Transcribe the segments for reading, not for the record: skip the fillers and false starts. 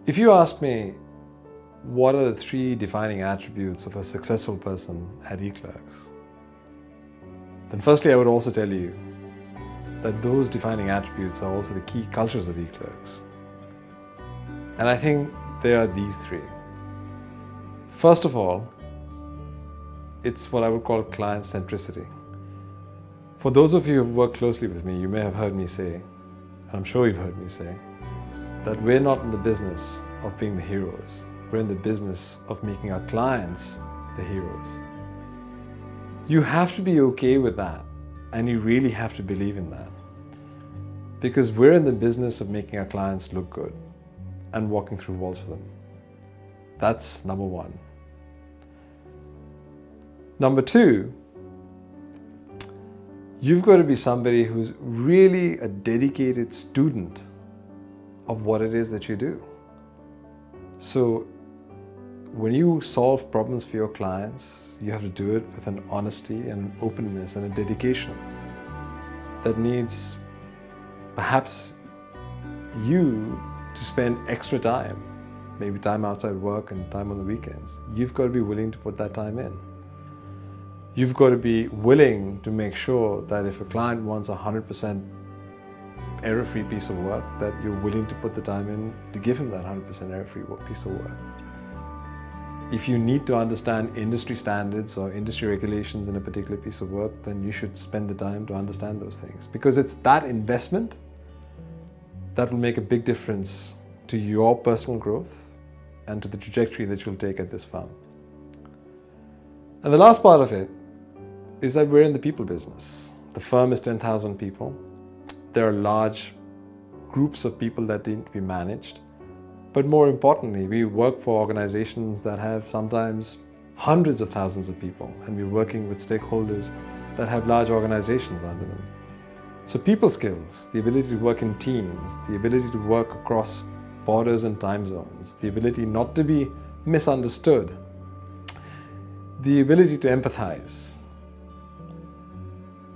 If you ask me, what are the 3 defining attributes of a successful person at eClerx? Then firstly, I would also tell you that those defining attributes are also the key cultures of eClerx. And I think they are these 3. First of all, it's what I would call client centricity. For those of you who have worked closely with me, you may have heard me say, and I'm sure you've heard me say, that we're not in the business of being the heroes. We're in the business of making our clients the heroes. You have to be okay with that, and you really have to believe in that. Because we're in the business of making our clients look good and walking through walls for them. That's number 1. Number 2, you've got to be somebody who's really a dedicated student of what it is that you do. So when you solve problems for your clients, you have to do it with an honesty and an openness and a dedication that needs perhaps you to spend extra time, maybe time outside work and time on the weekends. You've got to be willing to put that time in. You've got to be willing to make sure that if a client wants 100% error-free piece of work, that you're willing to put the time in to give him that 100% error-free piece of work. If you need to understand industry standards or industry regulations in a particular piece of work, then you should spend the time to understand those things, because it's that investment that will make a big difference to your personal growth and to the trajectory that you'll take at this firm. And the last part of it is that we're in the people business. The firm is 10,000 people. There are large groups of people that need to be managed. But more importantly, we work for organizations that have sometimes hundreds of thousands of people, and we're working with stakeholders that have large organizations under them. So people skills, the ability to work in teams, the ability to work across borders and time zones, the ability not to be misunderstood, the ability to empathize,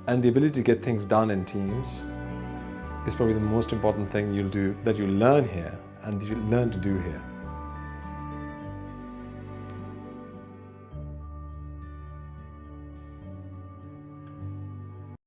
and the ability to get things done in teams is probably the most important thing you'll learn here and you learn to do here.